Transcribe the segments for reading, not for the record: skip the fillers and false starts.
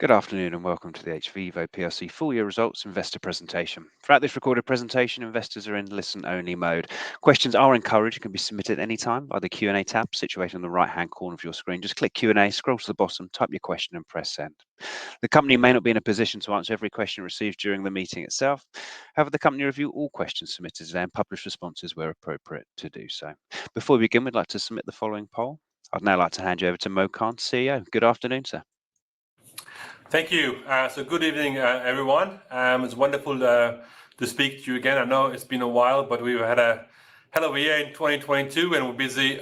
Good afternoon and welcome to the hVIVO PLC full year results investor presentation. Throughout this recorded presentation, investors are in listen-only mode. Questions are encouraged and can be submitted anytime by the Q&A tab situated on the right-hand corner of your screen. Just click Q&A, scroll to the bottom, type your question and press send. The company may not be in a position to answer every question received during the meeting itself. However, the company review all questions submitted today and publish responses where appropriate to do so. Before we begin, we'd like to submit the following poll. I'd now like to hand you over to Mo Khan, CEO. Good afternoon, sir. Thank you. So good evening, everyone. It's wonderful to speak to you again. I know it's been a while, but we've had a hell of a year in 2022 and we're busy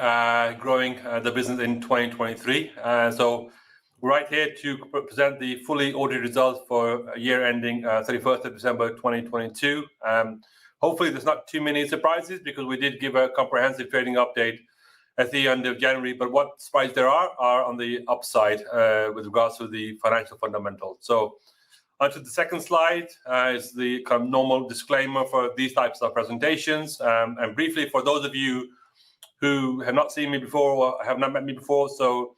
growing the business in 2023. So we're right here to present the fully audited results for a year ending 31st of December 2022. Hopefully there's not too many surprises because we did give a comprehensive trading update at the end of January, but what surprises there are on the upside with regards to the financial fundamentals. So onto the second slide is the kind of normal disclaimer for these types of presentations. And briefly, for those of you who have not seen me before or have not met me before, so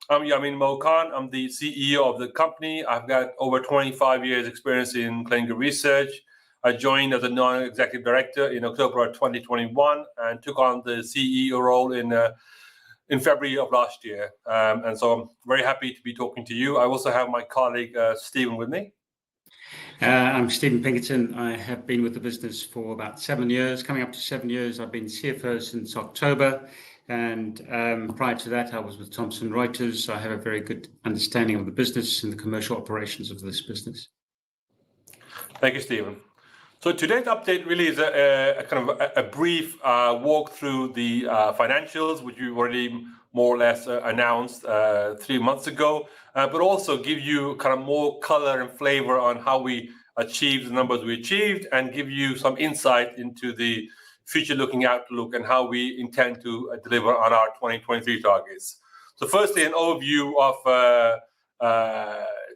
I'm Yamin Mo Khan. I'm the CEO of the company. I've got over 25 years experience in clinical research. I joined as a non-executive director in October of 2021 and took on the CEO role in February of last year. And so I'm very happy to be talking to you. I also have my colleague Stephen with me. I'm Stephen Pinkerton. I have been with the business for about 7 years, coming up to 7 years. I've been CFO since October. And prior to that, I was with Thomson Reuters. I have a very good understanding of the business and the commercial operations of this business. Thank you, Stephen. So today's update really is a kind of a brief walk through the financials, which we already more or less announced 3 months ago, but also give you kind of more color and flavor on how we achieved the numbers we achieved and give you some insight into the future-looking outlook and how we intend to deliver on our 2023 targets. So firstly, an overview of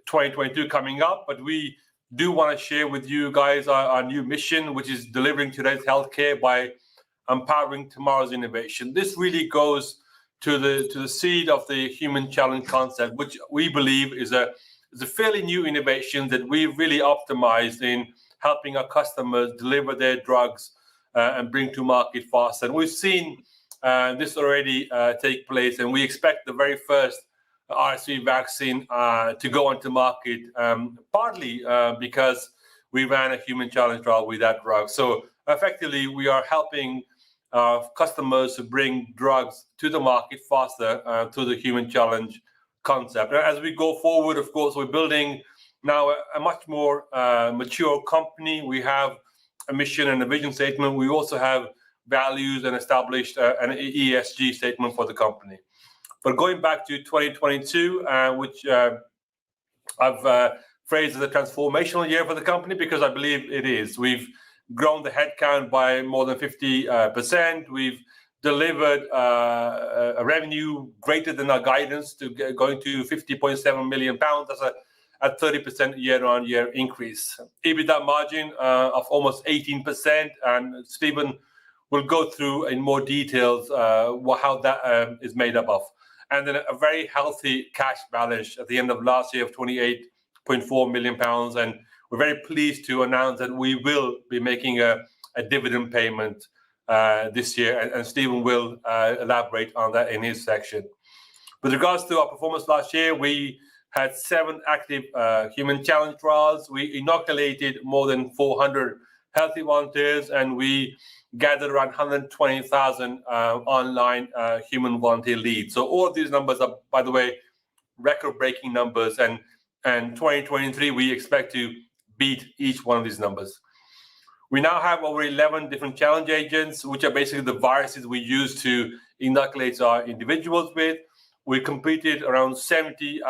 2022 coming up, but we do want to share with you guys our new mission, which is delivering today's healthcare by empowering tomorrow's innovation. This really goes to the seed of the human challenge concept, which we believe is a fairly new innovation that we really optimized in helping our customers deliver their drugs and bring to market faster. And we've seen this already take place, and we expect the very first RSV vaccine to go onto market, partly because we ran a human challenge trial with that drug. So effectively, we are helping customers to bring drugs to the market faster through the human challenge concept. As we go forward, of course, we're building now a much more mature company. We have a mission and a vision statement. We also have values and established an ESG statement for the company. But going back to 2022, which I've phrased as a transformational year for the company because I believe it is. We've grown the headcount by more than 50%. We've delivered a revenue greater than our guidance to going to £50.7 million. That's a 30% year-on-year increase. EBITDA margin of almost 18%, and Stephen will go through in more details how that is made up of. And then a very healthy cash balance at the end of last year of £28.4 million. And we're very pleased to announce that we will be making a dividend payment this year. And Stephen will elaborate on that in his section. With regards to our performance last year, we had 7 active human challenge trials. We inoculated more than 400 healthy volunteers, and we gathered around 120,000 online human volunteer leads. So all of these numbers are, by the way, record-breaking numbers. And 2023, we expect to beat each one of these numbers. We now have over 11 different challenge agents, which are basically the viruses we use to inoculate our individuals with. We completed around 70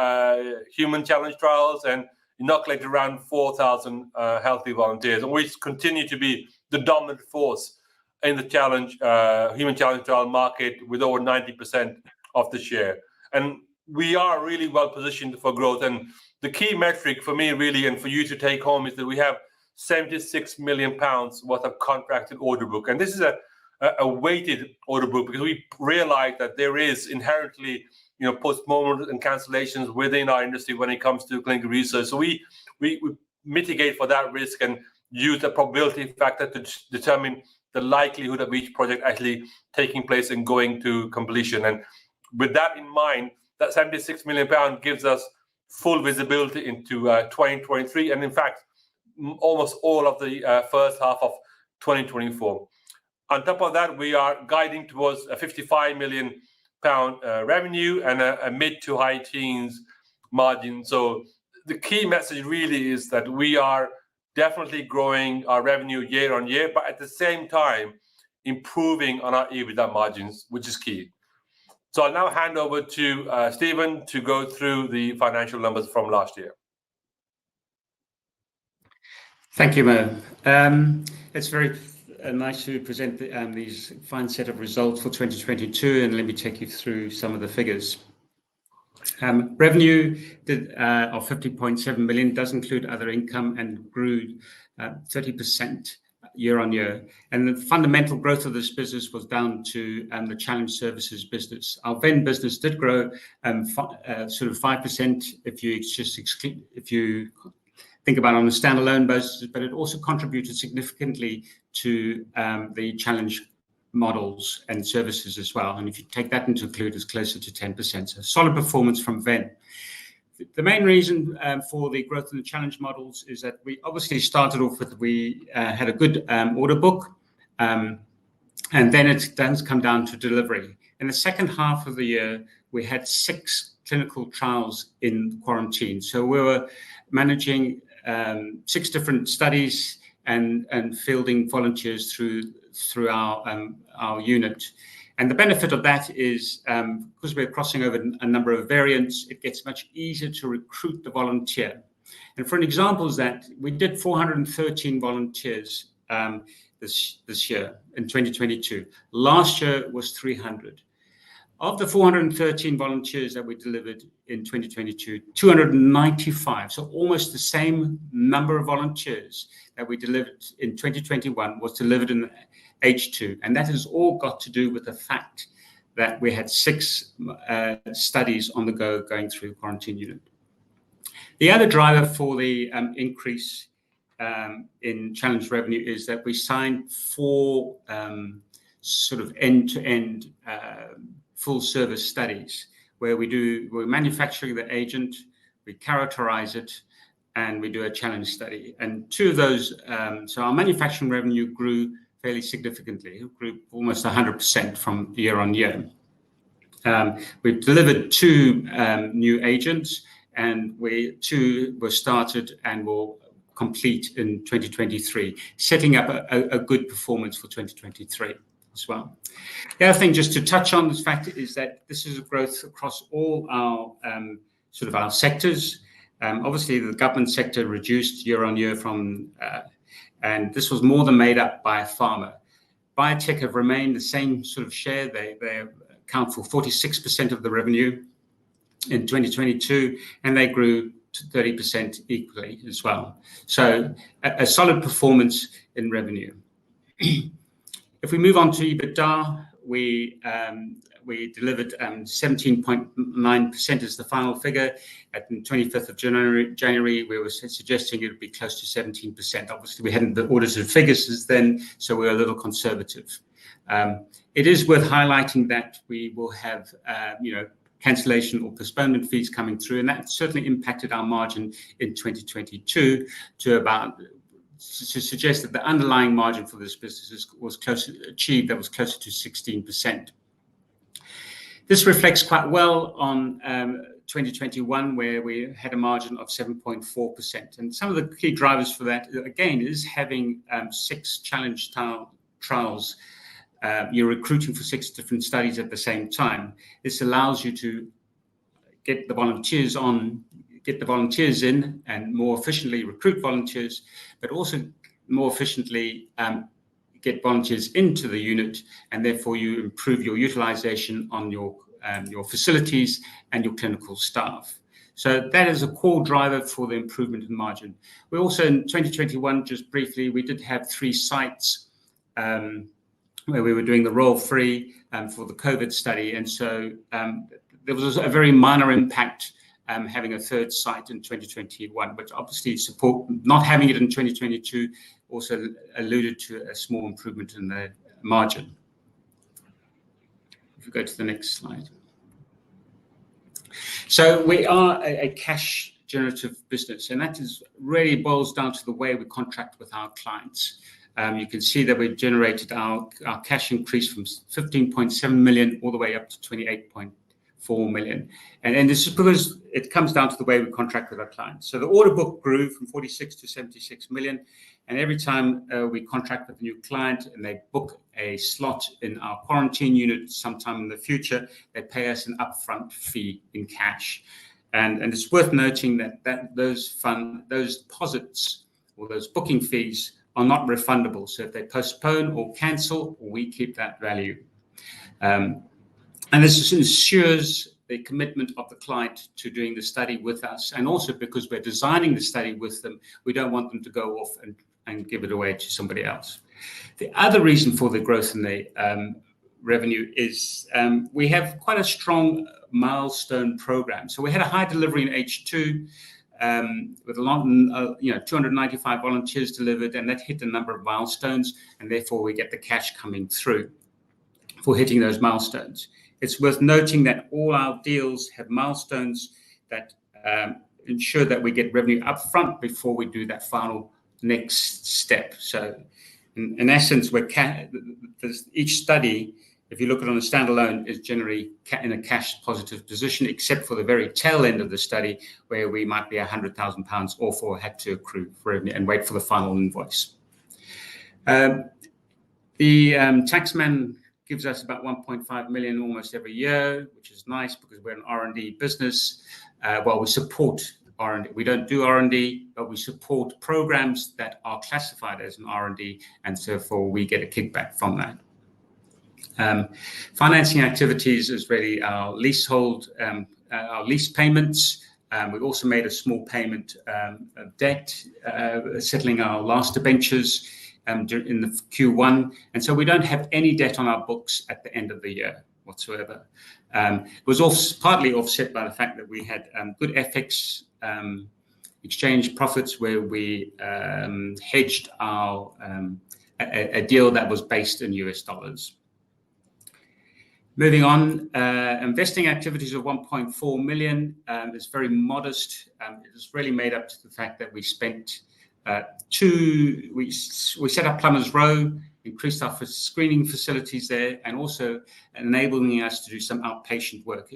human challenge trials and inoculated around 4,000 healthy volunteers. And we continue to be the dominant force in the human challenge trial market with over 90% of the share. And we are really well positioned for growth. And the key metric for me really, and for you to take home, is that we have £76 million worth of contracted order book. And this is a a weighted order book, because we realize that there is inherently, postponement and cancellations within our industry when it comes to clinical research. So we mitigate for that risk and use the probability factor to determine the likelihood of each project actually taking place and going to completion. And with that in mind, that £76 million gives us full visibility into 2023, and in fact, almost all of the first half of 2024. On top of that, we are guiding towards a £55 million revenue and a mid to high teens margin. So the key message really is that we are definitely growing our revenue year on year, but at the same time, improving on our EBITDA margins, which is key. So I'll now hand over to Stephen to go through the financial numbers from last year. Thank you, Mo. It's very nice to present these fine set of results for 2022, and let me take you through some of the figures. Revenue of 50.7 million does include other income and grew 30% year on year. And the fundamental growth of this business was down to the challenge services business. Our VEN business did grow sort of 5% if you think about it on a standalone basis, but it also contributed significantly to the challenge models and services as well. And if you take that into account, it's closer to 10%. So solid performance from VEN. The main reason for the growth in the challenge models is that we obviously started off with, we had a good order book, and then it does come down to delivery. In the second half of the year, we had 6 clinical trials in quarantine. So we were managing 6 different studies and fielding volunteers through our unit. And the benefit of that is because we're crossing over a number of variants, it gets much easier to recruit the volunteer. And for an example is that we did 413 volunteers this year in 2022. Last year was 300. Of the 413 volunteers that we delivered in 2022, 295, so almost the same number of volunteers that we delivered in 2021 was delivered in H2. And that has all got to do with the fact that we had 6 studies on the go going through the quarantine unit. The other driver for the increase in challenge revenue is that we signed 4 sort of end-to-end full service studies where we're manufacturing the agent, we characterize it, and we do a challenge study. And 2 of those, so our manufacturing revenue grew fairly significantly. It grew almost 100% from year on year. We've delivered 2 new agents, and 2 were started and will complete in 2023, setting up a good performance for 2023 as well. The other thing just to touch on this fact is that this is a growth across all our sort of our sectors. Obviously, the government sector reduced year on year and this was more than made up by pharma. Biotech have remained the same sort of share. They account for 46% of the revenue in 2022, and they grew to 30% equally as well. So a solid performance in revenue. If we move on to EBITDA, we delivered 17.9% as the final figure. At the 25th of January, we were suggesting it would be close to 17%. Obviously, we hadn't the audited figures then, so we were a little conservative. It is worth highlighting that we will have, cancellation or postponement fees coming through, and that certainly impacted our margin in 2022 to suggest that the underlying margin for this business was closer to 16%. This reflects quite well on 2021, where we had a margin of 7.4%. And some of the key drivers for that, again, is having 6 challenge trials. You're recruiting for 6 different studies at the same time. This allows you to get the volunteers in and more efficiently recruit volunteers, but also more efficiently get volunteers into the unit, and therefore you improve your utilization on your facilities and your clinical staff. So that is a core driver for the improvement in margin. We also, in 2021, just briefly, we did have 3 sites where we were doing the roll-free for the COVID study. And so there was a very minor impact having a third site in 2021, but obviously not having it in 2022 also alluded to a small improvement in the margin. If we go to the next slide. So we are a cash generative business, and that really boils down to the way we contract with our clients. You can see that we've generated our cash increase from 15.7 million all the way up to 28.4 million. And this is because it comes down to the way we contract with our clients. So the order book grew from 46 to 76 million. And every time we contract with a new client and they book a slot in our quarantine unit sometime in the future, they pay us an upfront fee in cash. And it's worth noting that those deposits or those booking fees are not refundable. So if they postpone or cancel, we keep that value. And this ensures the commitment of the client to doing the study with us. And also because we're designing the study with them, we don't want them to go off and give it away to somebody else. The other reason for the growth in the revenue is we have quite a strong milestone program. So we had a high delivery in H2 with a lot, 295 volunteers delivered, and that hit a number of milestones, and therefore we get the cash coming through for hitting those milestones. It's worth noting that all our deals have milestones that ensure that we get revenue up front before we do that final next step. So in essence, each study, if you look at it on a standalone, is generally in a cash positive position, except for the very tail end of the study where we might be £100,000 off or had to accrue for revenue and wait for the final invoice. The taxman gives us about 1.5 million almost every year, which is nice because we're an R&D business. Well, we support R&D. We don't do R&D, but we support programs that are classified as an R&D, and therefore we get a kickback from that. Financing activities is really our leasehold, our lease payments. We've also made a small payment of debt, settling our last debentures in the Q1. And so we don't have any debt on our books at the end of the year whatsoever. It was also partly offset by the fact that we had good FX exchange profits where we hedged our a deal that was based in US dollars. Moving on, investing activities of 1.4 million is very modest. It is really made up to the fact that we spent we set up Plumbers Row, increased our screening facilities there, and also enabling us to do some outpatient work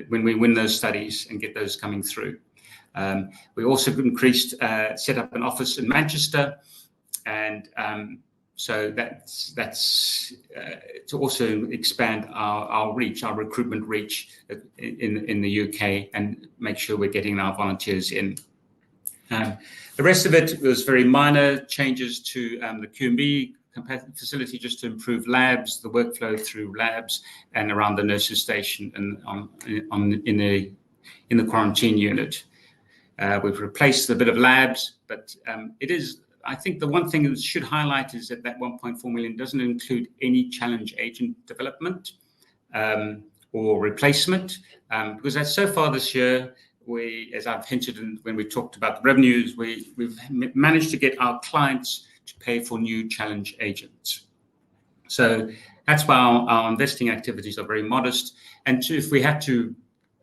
when we win those studies and get those coming through. We also set up an office in Manchester, and so that's to also expand our reach, our recruitment reach in the UK, and make sure we're getting our volunteers in. The rest of it was very minor changes to the Q&B facility, just to improve labs, the workflow through labs, and around the nurses' station and in the quarantine unit. We've replaced a bit of labs, but I think the one thing that should highlight is that 1.4 million doesn't include any challenge agent development or replacement, because so far this year, as I've hinted when we talked about the revenues, we've managed to get our clients to pay for new challenge agents. So that's why our investing activities are very modest. And if we had to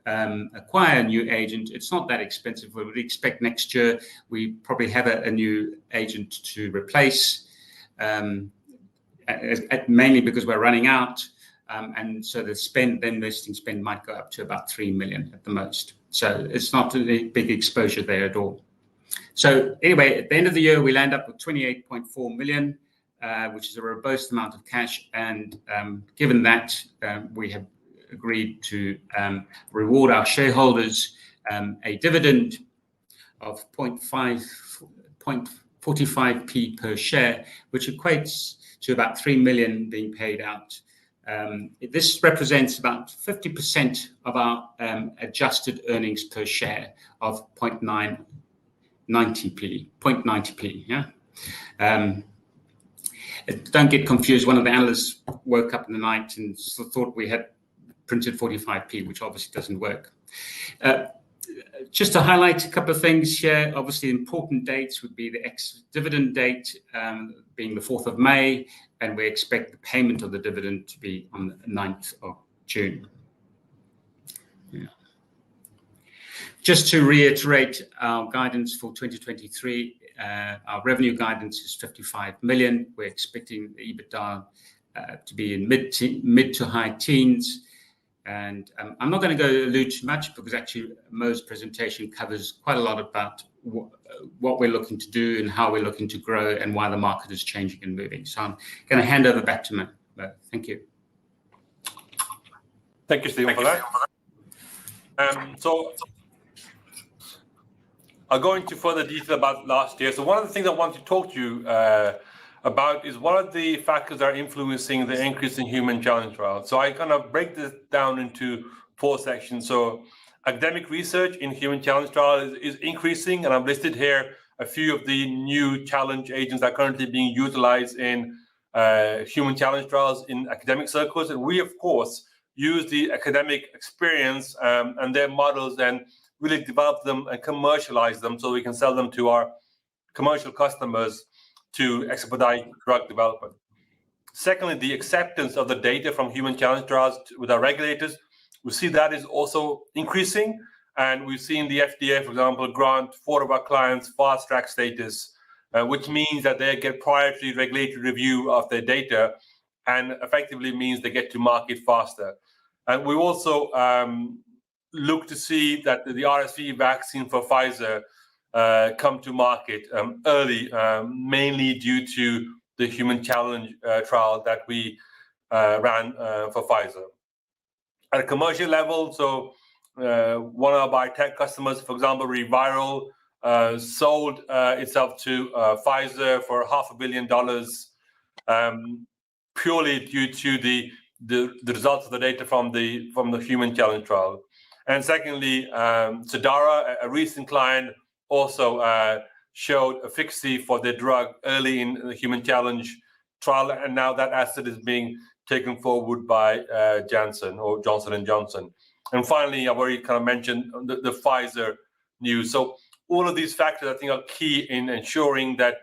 acquire a new agent, it's not that expensive. We would expect next year we probably have a new agent to replace, mainly because we're running out. And so the investing spend might go up to about 3 million at the most. So it's not a big exposure there at all. So anyway, at the end of the year, we land up with 28.4 million, which is a robust amount of cash. And given that, we have agreed to reward our shareholders a dividend of 0.45p per share, which equates to about 3 million being paid out. This represents about 50% of our adjusted earnings per share of 0.90p. Yeah. Don't get confused. One of the analysts woke up in the night and thought we had printed 45p, which obviously doesn't work. Just to highlight a couple of things here, obviously important dates would be the ex-dividend date being the 4th of May, and we expect the payment of the dividend to be on the 9th of June. Yeah. Just to reiterate our guidance for 2023, our revenue guidance is 55 million. We're expecting the EBITDA to be in mid to high teens. And I'm not going to go allude too much because actually Mo's presentation covers quite a lot about what we're looking to do and how we're looking to grow and why the market is changing and moving. So I'm going to hand over back to Mo. Thank you. Thank you, Stephen, for that. So I'll go into further detail about last year. So one of the things I want to talk to you about is what are the factors that are influencing the increase in human challenge trials. So I kind of break this down into 4 sections. So academic research in human challenge trials is increasing, and I've listed here a few of the new challenge agents that are currently being utilized in human challenge trials in academic circles. And we, of course, use the academic experience and their models and really develop them and commercialize them so we can sell them to our commercial customers to expedite drug development. Secondly, the acceptance of the data from human challenge trials with our regulators, we see that is also increasing. And we've seen the FDA, for example, grant 4 of our clients fast track status, which means that they get priority regulatory review of their data and effectively means they get to market faster. And we also look to see that the RSV vaccine for Pfizer come to market early, mainly due to the human challenge trial that we ran for Pfizer. At a commercial level, so one of our biotech customers, for example, ReViral, sold itself to Pfizer for $500 million, purely due to the results of the data from the human challenge trial. And secondly, Sedara, a recent client, also showed efficacy for their drug early in the human challenge trial, and now that asset is being taken forward by Janssen or Johnson & Johnson. And finally, I've already kind of mentioned the Pfizer news. So all of these factors, I think, are key in ensuring that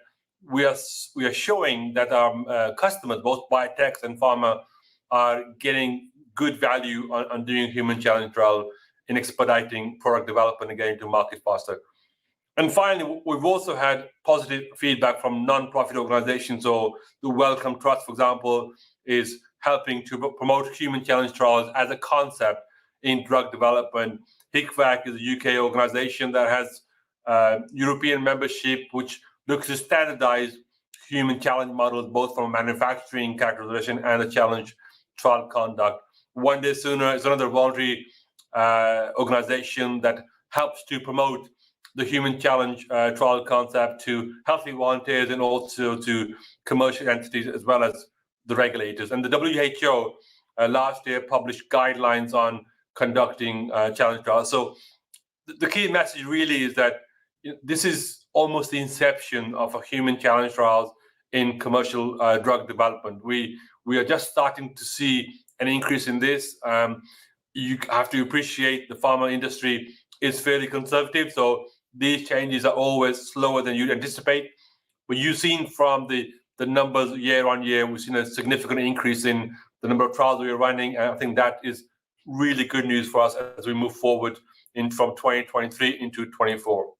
we are showing that our customers, both biotechs and pharma, are getting good value on doing human challenge trial in expediting product development and getting to market faster. And finally, we've also had positive feedback from non-profit organizations. So the Wellcome Trust, for example, is helping to promote human challenge trials as a concept in drug development. hVIVO is a UK organization that has European membership, which looks to standardize human challenge models, both from manufacturing characterization and the challenge trial conduct. One Day Sooner is another voluntary organization that helps to promote the human challenge trial concept to healthy volunteers and also to commercial entities as well as the regulators. And the WHO last year published guidelines on conducting challenge trials. So the key message really is that this is almost the inception of a human challenge trials in commercial drug development. We are just starting to see an increase in this. You have to appreciate the pharma industry is fairly conservative, so these changes are always slower than you'd anticipate. But you've seen from the numbers year on year, we've seen a significant increase in the number of trials we are running, and I think that is really good news for us as we move forward from 2023 into 24.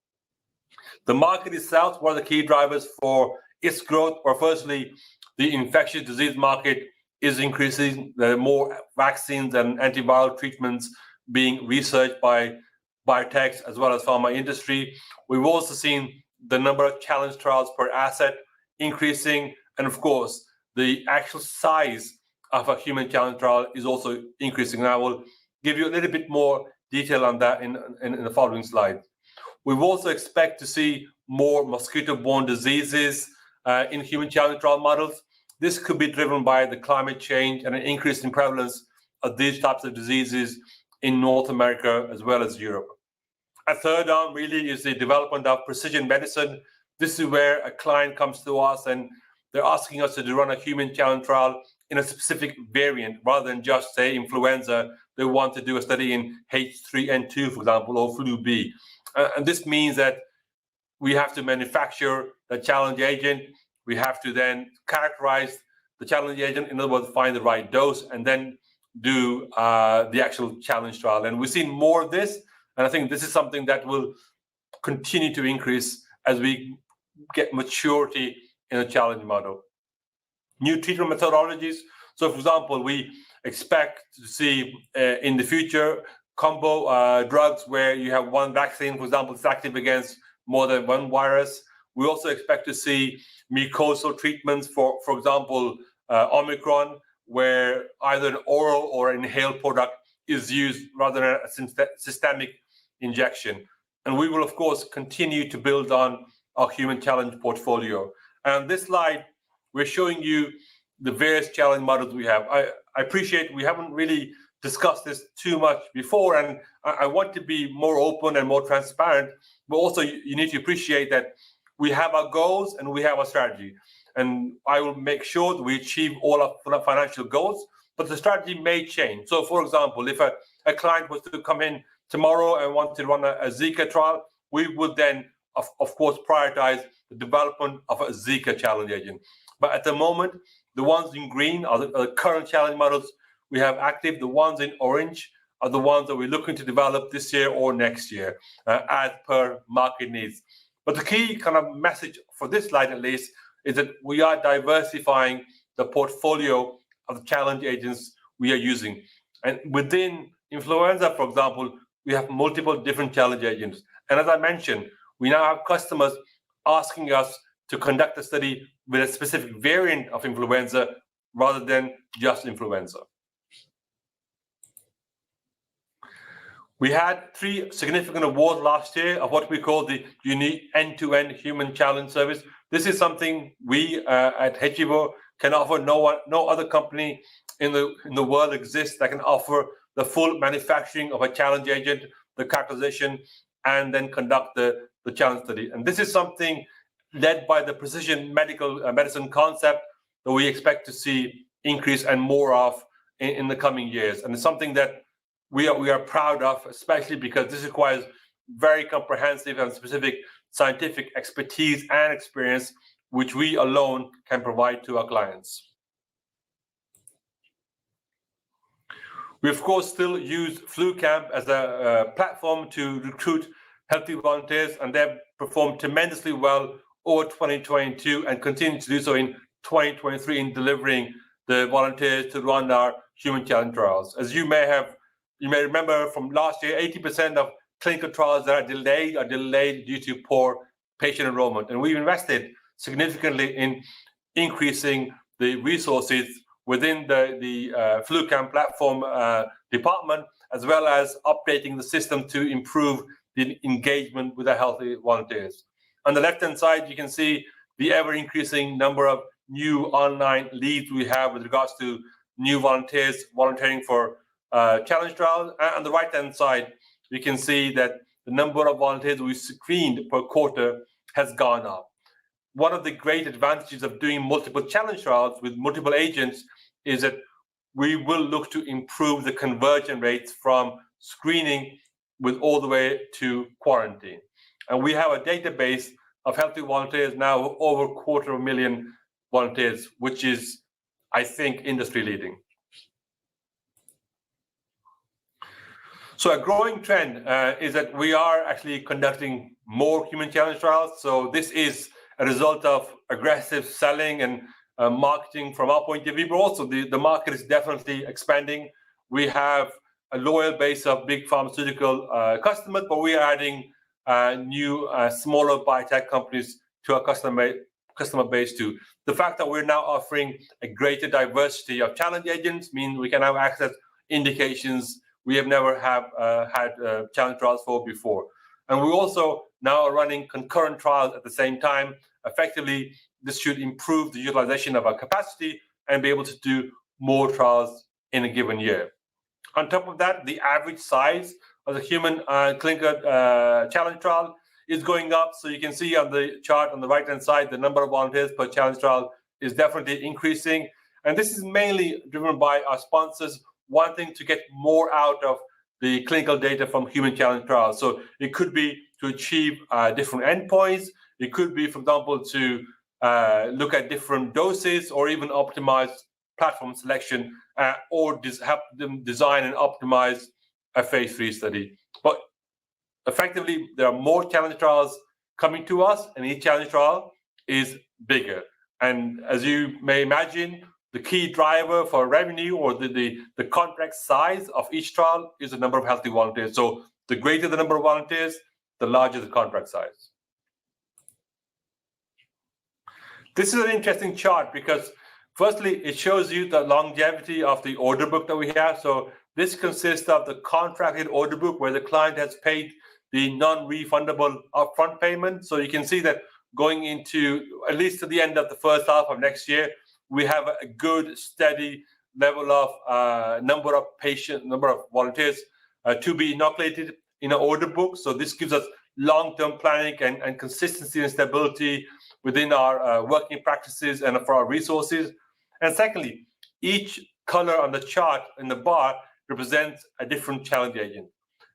The market itself, one of the key drivers for its growth, or firstly, the infectious disease market is increasing. There are more vaccines and antiviral treatments being researched by biotechs as well as pharma industry. We've also seen the number of challenge trials per asset increasing, and of course, the actual size of a human challenge trial is also increasing. And I will give you a little bit more detail on that in the following slide. We also expect to see more mosquito-borne diseases in human challenge trial models. This could be driven by the climate change and an increase in prevalence of these types of diseases in North America as well as Europe. A third arm really is the development of precision medicine. This is where a client comes to us and they're asking us to run a human challenge trial in a specific variant rather than just say influenza. They want to do a study in H3N2, for example, or flu B. And this means that we have to manufacture the challenge agent. We have to then characterize the challenge agent, in other words, find the right dose, and then do the actual challenge trial. And we've seen more of this, and I think this is something that will continue to increase as we get maturity in a challenge model. New treatment methodologies. So, for example, we expect to see in the future combo drugs where you have one vaccine, for example, it's active against more than one virus. We also expect to see mucosal treatments for example, Omicron, where either an oral or inhaled product is used rather than a systemic injection. And we will, of course, continue to build on our human challenge portfolio. And on this slide, we're showing you the various challenge models we have. I appreciate we haven't really discussed this too much before, and I want to be more open and more transparent, but also you need to appreciate that we have our goals and we have our strategy. And I will make sure that we achieve all our financial goals, but the strategy may change. So, for example, if a client was to come in tomorrow and want to run a Zika trial, we would then, of course, prioritize the development of a Zika challenge agent. But at the moment, the ones in green are the current challenge models we have active. The ones in orange are the ones that we're looking to develop this year or next year, as per market needs. But the key kind of message for this slide, at least, is that we are diversifying the portfolio of the challenge agents we are using. And within influenza, for example, we have multiple different challenge agents. And as I mentioned, we now have customers asking us to conduct a study with a specific variant of influenza rather than just influenza. We had 3 significant awards last year of what we call the unique end-to-end human challenge service. This is something we at hVIVO can offer. No other company in the world exists that can offer the full manufacturing of a challenge agent, the characterization, and then conduct the challenge study. And this is something led by the precision medicine concept that we expect to see increase and more of in the coming years. And it's something that we are proud of, especially because this requires very comprehensive and specific scientific expertise and experience, which we alone can provide to our clients. We, of course, still use FluCamp as a platform to recruit healthy volunteers, and they've performed tremendously well over 2022 and continue to do so in 2023 in delivering the volunteers to run our human challenge trials. As you may remember from last year, 80% of clinical trials that are delayed due to poor patient enrollment. And we've invested significantly in increasing the resources within the FluCamp platform department, as well as updating the system to improve the engagement with the healthy volunteers. On the left-hand side, you can see the ever-increasing number of new online leads we have with regards to new volunteers volunteering for challenge trials. And on the right-hand side, you can see that the number of volunteers we screened per quarter has gone up. One of the great advantages of doing multiple challenge trials with multiple agents is that we will look to improve the conversion rates from screening with all the way to quarantine. And we have a database of healthy volunteers now, over 250,000 volunteers, which is, I think, industry leading. So a growing trend is that we are actually conducting more human challenge trials. So this is a result of aggressive selling and marketing from our point of view, but also the market is definitely expanding. We have a loyal base of big pharmaceutical customers, but we are adding new smaller biotech companies to our customer base too. The fact that we're now offering a greater diversity of challenge agents means we can have access indications we have never had challenge trials for before. And we also now are running concurrent trials at the same time. Effectively, this should improve the utilization of our capacity and be able to do more trials in a given year. On top of that, the average size of the human clinical challenge trial is going up. So you can see on the chart on the right-hand side, the number of volunteers per challenge trial is definitely increasing. And this is mainly driven by our sponsors wanting to get more out of the clinical data from human challenge trials. So it could be to achieve different endpoints. It could be, for example, to look at different doses or even optimize platform selection or help them design and optimize a phase 3 study. But effectively, there are more challenge trials coming to us, and each challenge trial is bigger. And as you may imagine, the key driver for revenue or the contract size of each trial is the number of healthy volunteers. So the greater the number of volunteers, the larger the contract size. This is an interesting chart because firstly, it shows you the longevity of the order book that we have. So this consists of the contracted order book where the client has paid the non-refundable upfront payment. So you can see that going into at least to the end of the first half of next year, we have a good steady level of number of volunteers to be inoculated in our order book. So this gives us long-term planning and consistency and stability within our working practices and for our resources. And secondly, each color on the chart in the bar represents a different challenge agent.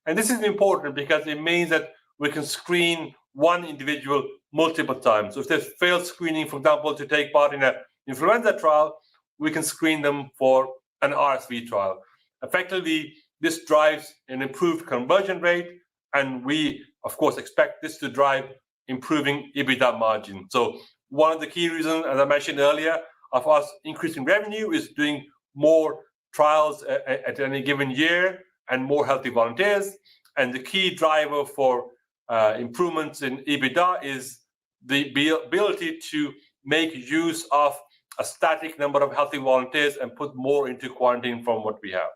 And this is important because it means that we can screen one individual multiple times. So if there's failed screening, for example, to take part in an influenza trial, we can screen them for an RSV trial. Effectively, this drives an improved conversion rate, and we, of course, expect this to drive improving EBITDA margin. So one of the key reasons, as I mentioned earlier, of us increasing revenue is doing more trials at any given year and more healthy volunteers. And the key driver for improvements in EBITDA is the ability to make use of a static number of healthy volunteers and put more into quarantine from what we have.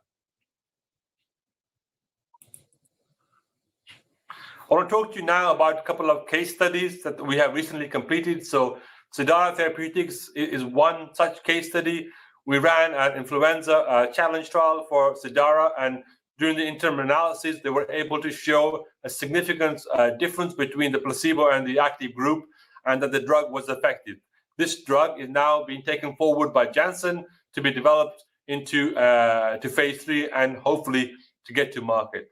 I want to talk to you now about a couple of case studies that we have recently completed. So Cidara Therapeutics is one such case study. We ran an influenza challenge trial for Cidara, and during the interim analysis, they were able to show a significant difference between the placebo and the active group, and that the drug was effective. This drug is now being taken forward by Janssen to be developed into to phase 3 and hopefully to get to market.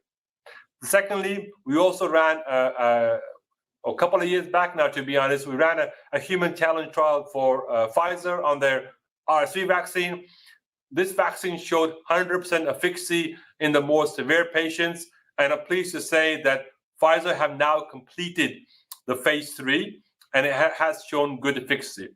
Secondly, we also ran a couple of years back now, to be honest, we ran a human challenge trial for Pfizer on their RSV vaccine. This vaccine showed 100% efficacy in the more severe patients, and I'm pleased to say that Pfizer have now completed the phase 3, and it has shown good efficacy.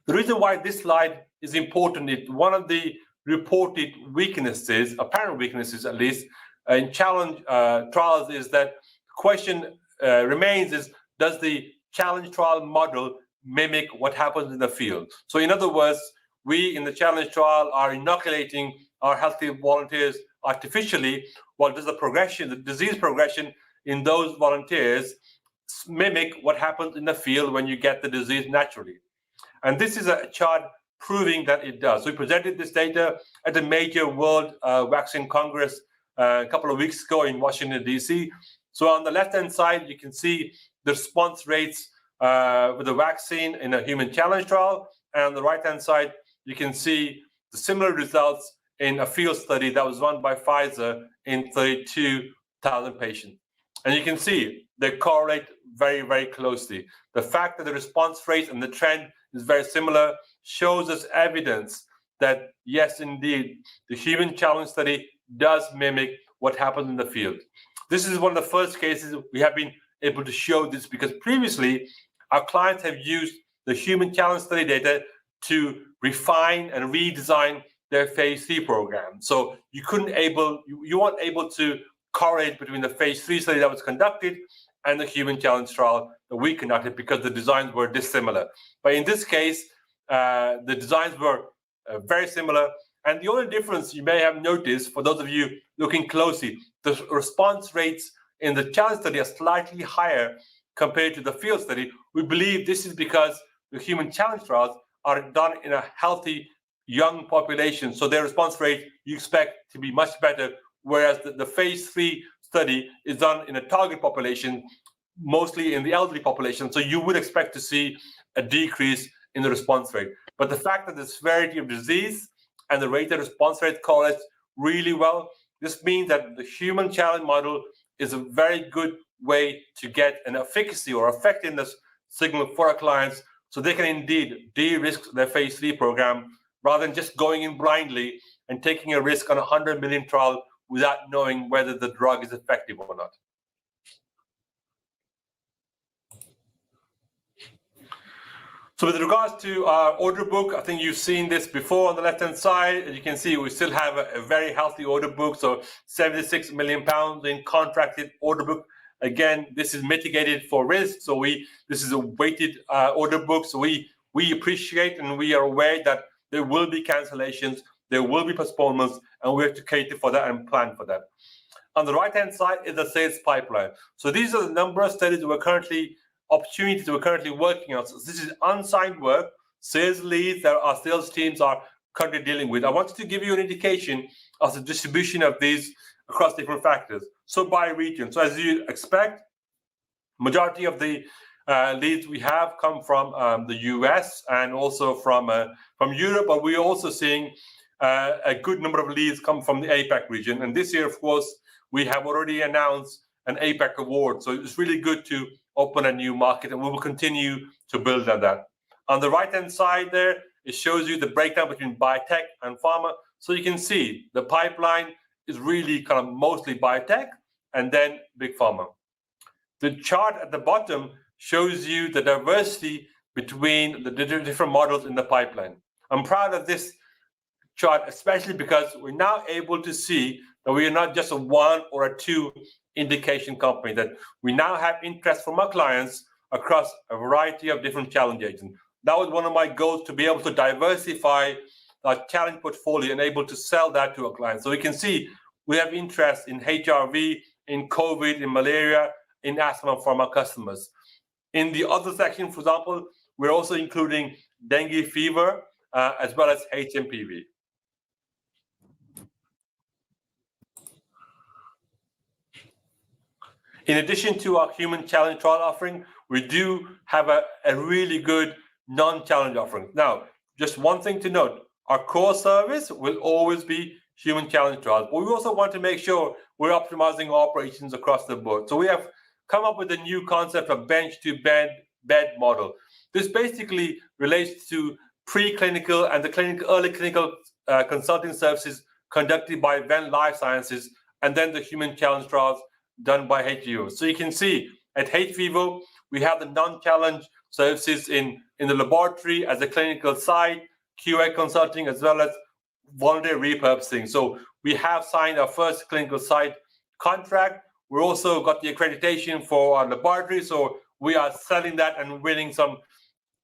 The reason why this slide is important is one of the reported weaknesses, apparent weaknesses at least, in challenge trials is that the question remains is, does the challenge trial model mimic what happens in the field? So in other words, we in the challenge trial are inoculating our healthy volunteers artificially, while does the disease progression in those volunteers mimic what happens in the field when you get the disease naturally? And this is a chart proving that it does. So we presented this data at a major World Vaccine Congress a couple of weeks ago in Washington, D.C. So on the left-hand side, you can see the response rates with the vaccine in a human challenge trial. And on the right-hand side, you can see the similar results in a field study that was run by Pfizer in 32,000 patients. And you can see they correlate very, very closely. The fact that the response rate and the trend is very similar shows us evidence that, yes, indeed, the human challenge study does mimic what happens in the field. This is one of the first cases we have been able to show this, because previously our clients have used the human challenge study data to refine and redesign their phase 3 program. So you weren't able to correlate between the phase 3 study that was conducted and the human challenge trial that we conducted, because the designs were dissimilar. But in this case, the designs were very similar. And the only difference you may have noticed, for those of you looking closely, the response rates in the challenge study are slightly higher compared to the field study. We believe this is because the human challenge trials are done in a healthy young population. So their response rate you expect to be much better, whereas the phase 3 study is done in a target population, mostly in the elderly population. So you would expect to see a decrease in the response rate. But the fact that the severity of disease and the rate of response rate correlates really well, this means that the human challenge model is a very good way to get an efficacy or effectiveness signal for our clients, so they can indeed de-risk their phase 3 program rather than just going in blindly and taking a risk on a 100 million trial without knowing whether the drug is effective or not. So with regards to our order book, I think you've seen this before on the left-hand side. As you can see, we still have a very healthy order book, so 76 million pounds in contracted order book. Again, this is mitigated for risk, so this is a weighted order book, so we appreciate and we are aware that there will be cancellations, there will be postponements, and we have to cater for that and plan for that. On the right-hand side is the sales pipeline. So these are the number of studies opportunities we're currently working on. So this is unsigned work, sales leads that our sales teams are currently dealing with. I wanted to give you an indication of the distribution of these across different factors. So by region, so as you expect, majority of the leads we have come from the US and also from Europe, but we're also seeing a good number of leads come from the APAC region. And this year, of course, we have already announced an APAC award. So it's really good to open a new market, and we will continue to build on that. On the right-hand side there, it shows you the breakdown between biotech and pharma. So you can see the pipeline is really kind of mostly biotech and then big pharma. The chart at the bottom shows you the diversity between the different models in the pipeline. I'm proud of this chart, especially because we're now able to see that we are not just a one or a two indication company, that we now have interest from our clients across a variety of different challenge agents. That was one of my goals, to be able to diversify our challenge portfolio and able to sell that to our clients. So we can see we have interest in HRV, in COVID, in malaria, in asthma from our customers. In the other section, for example, we're also including dengue fever as well as HMPV. In addition to our human challenge trial offering, we do have a really good non-challenge offering. Now, just one thing to note, our core service will always be human challenge trials, but we also want to make sure we're optimizing our operations across the board. So we have come up with a new concept of bench to bed model. This basically relates to preclinical and the early clinical consulting services conducted by Venn Life Sciences, and then the human challenge trials done by hVIVO. So you can see at hVIVO, we have the non-challenge services in the laboratory as a clinical site, QA consulting, as well as voluntary repurposing. So we have signed our first clinical site contract. We've also got the accreditation for our laboratory. So we are selling that and winning some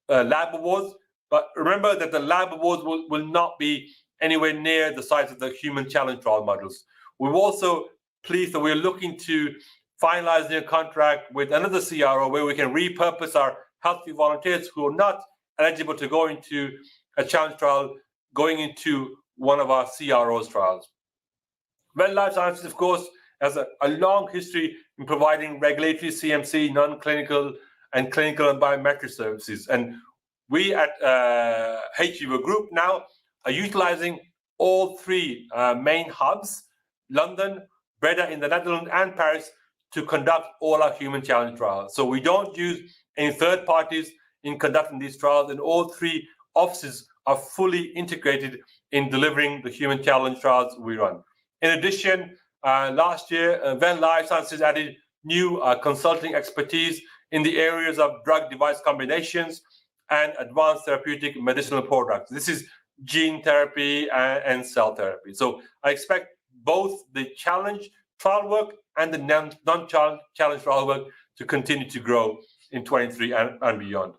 lab awards. But remember that the lab awards will not be anywhere near the size of the human challenge trial models. We've also pleased that we're looking to finalize the contract with another CRO where we can repurpose our healthy volunteers who are not eligible to go into a challenge trial, going into one of our CRO's trials. Venn Life Sciences, of course, has a long history in providing regulatory CMC, non-clinical, and clinical and biometric services. And we at hVIVO Group now are utilizing all three main hubs, London, Breda in the Netherlands, and Paris, to conduct all our human challenge trials. So we don't use any third parties in conducting these trials, and all three offices are fully integrated in delivering the human challenge trials we run. In addition, last year, Venn Life Sciences added new consulting expertise in the areas of drug-device combinations and advanced therapeutic medicinal products. This is gene therapy and cell therapy. So I expect both the challenge trial work and the non-challenge trial work to continue to grow in 23 and beyond.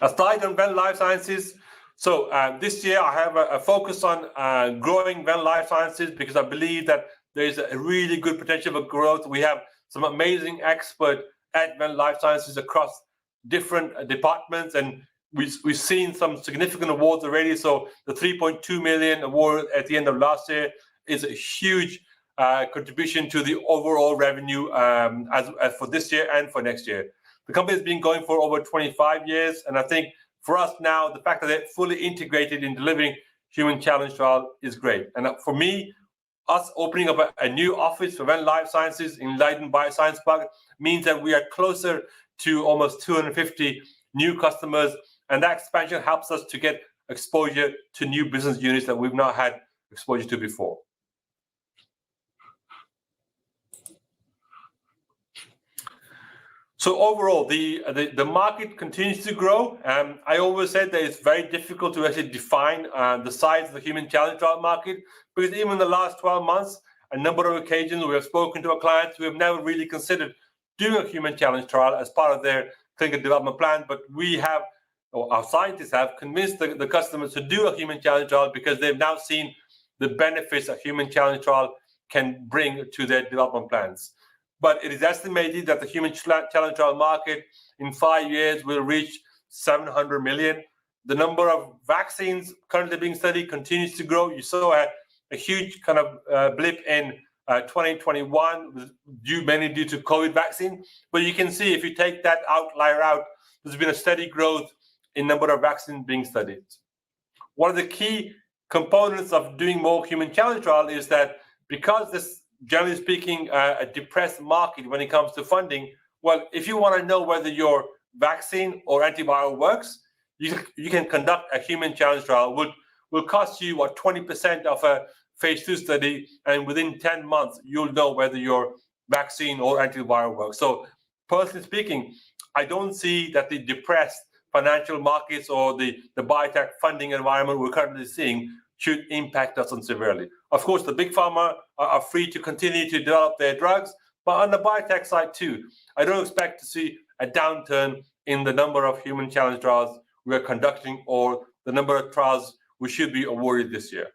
A slide on Venn Life Sciences. So this year I have a focus on growing Venn Life Sciences because I believe that there is a really good potential for growth. We have some amazing experts at Venn Life Sciences across different departments, and we've seen some significant awards already. So the 3.2 million award at the end of last year is a huge contribution to the overall revenue as for this year and for next year. The company has been going for over 25 years, and I think for us now, the fact that they're fully integrated in delivering human challenge trial is great. And for me, us opening up a new office for Venn Life Sciences in Leiden Bioscience Park means that we are closer to almost 250 new customers, and that expansion helps us to get exposure to new business units that we've not had exposure to before. So overall, the market continues to grow. I always said that it's very difficult to actually define the size of the human challenge trial market, because even in the last 12 months, a number of occasions we have spoken to our clients who have never really considered doing a human challenge trial as part of their clinical development plan. But we have, or our scientists have, convinced the customers to do a human challenge trial because they've now seen the benefits a human challenge trial can bring to their development plans. But it is estimated that the human challenge trial market in 5 years will reach 700 million. The number of vaccines currently being studied continues to grow. You saw a huge kind of blip in 2021, mainly due to COVID vaccine. But you can see if you take that outlier out, there's been a steady growth in number of vaccines being studied. One of the key components of doing more human challenge trial is that because this, generally speaking, a depressed market when it comes to funding, well, if you want to know whether your vaccine or antiviral works, you can conduct a human challenge trial. Will cost you, 20% of a phase 2 study, and within 10 months, you'll know whether your vaccine or antiviral works. So personally speaking, I don't see that the depressed financial markets or the biotech funding environment we're currently seeing should impact us unseverely. Of course, the big pharma are free to continue to develop their drugs, but on the biotech side too, I don't expect to see a downturn in the number of human challenge trials we are conducting or the number of trials we should be awarded this year.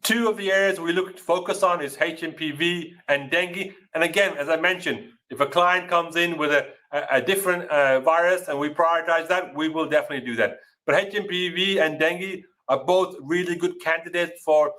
Two of the areas we look to focus on is HMPV and dengue. And again, as I mentioned, if a client comes in with a different virus and we prioritize that, we will definitely do that. But HMPV and dengue are both really good candidates for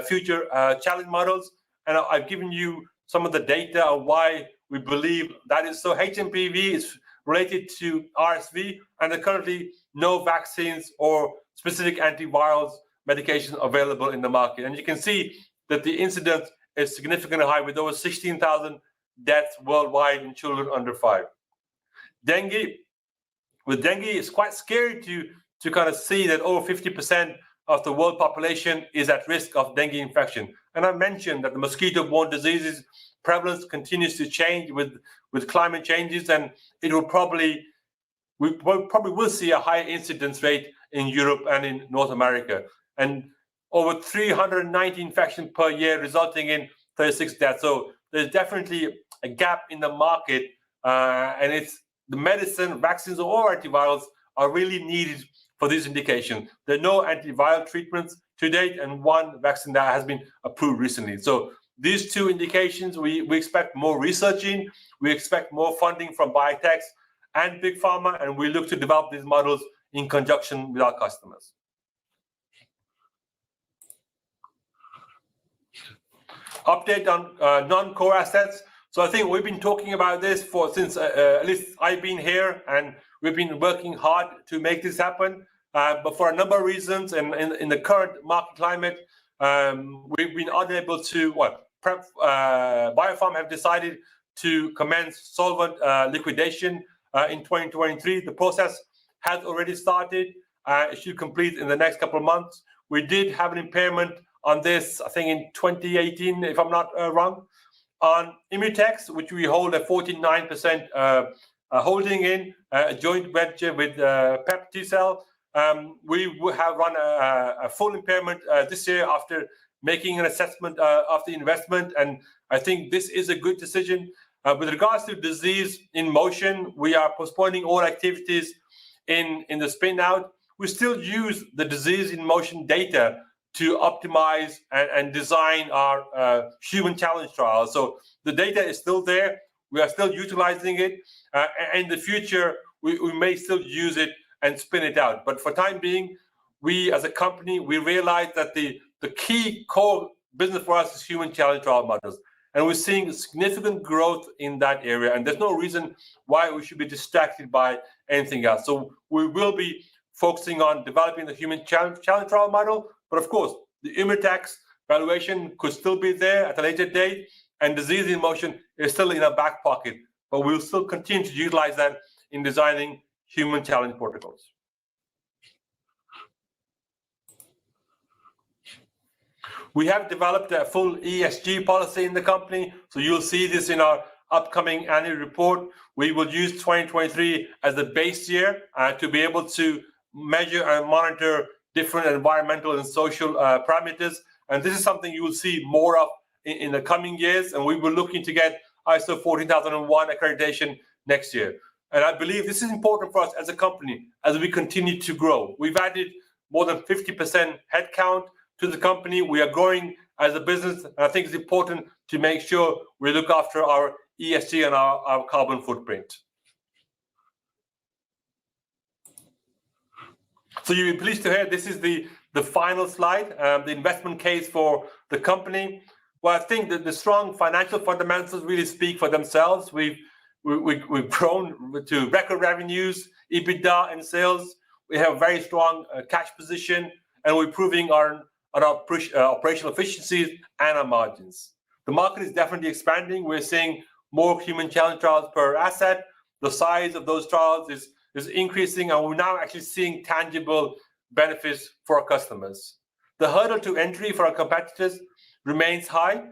future challenge models. And I've given you some of the data on why we believe that is so. HMPV is related to RSV, and there are currently no vaccines or specific antivirals medication available in the market. And you can see that the incidence is significantly high, with over 16,000 deaths worldwide in children under 5. Dengue, it's quite scary to kind of see that over 50% of the world population is at risk of dengue infection. And I mentioned that the mosquito-borne diseases prevalence continues to change with climate changes, and we probably will see a higher incidence rate in Europe and in North America. And over 390 infections per year, resulting in 36 deaths. So there's definitely a gap in the market, and it's the medicine, vaccines, or antivirals are really needed for this indication. There are no antiviral treatments to date, and one vaccine that has been approved recently. So these two indications, we expect more research in, we expect more funding from biotechs and big pharma, and we look to develop these models in conjunction with our customers. Update on non-core assets. So I think we've been talking about this since at least I've been here, and we've been working hard to make this happen. But for a number of reasons, and in the current market climate, we've been unable to. Biopharm have decided to commence solvent liquidation in 2023. The process has already started. It should complete in the next couple of months. We did have an impairment on this, I think in 2018, if I'm not wrong, on Immutex, which we hold a 49% holding in, a joint venture with PepTcell. We have run a full impairment this year after making an assessment of the investment, and I think this is a good decision. With regards to disease in motion, we are postponing all activities in the spin out. We still use the disease in motion data to optimize and design our human challenge trials. So the data is still there. We are still utilizing it. In the future, we may still use it and spin it out. But for time being, we as a company, we realize that the key core business for us is human challenge trial models. And we're seeing significant growth in that area. And there's no reason why we should be distracted by anything else. So we will be focusing on developing the human challenge trial model. But of course, the Immutex valuation could still be there at a later date. And disease in motion is still in our back pocket. But we'll still continue to utilize that in designing human challenge protocols. We have developed a full ESG policy in the company. So you'll see this in our upcoming annual report. We will use 2023 as the base year to be able to measure and monitor different environmental and social parameters. And this is something you will see more of in the coming years. And we will looking to get ISO 14001 accreditation next year. And I believe this is important for us as a company as we continue to grow. We've added more than 50% headcount to the company. We are growing as a business. And I think it's important to make sure we look after our ESG and our carbon footprint. So you'll be pleased to hear this is the final slide, the investment case for the company. Well, I think that the strong financial fundamentals really speak for themselves. We've grown to record revenues, EBITDA and sales. We have a very strong cash position, and we're improving our operational efficiencies and our margins. The market is definitely expanding. We're seeing more human challenge trials per asset. The size of those trials is increasing, and we're now actually seeing tangible benefits for our customers. The hurdle to entry for our competitors remains high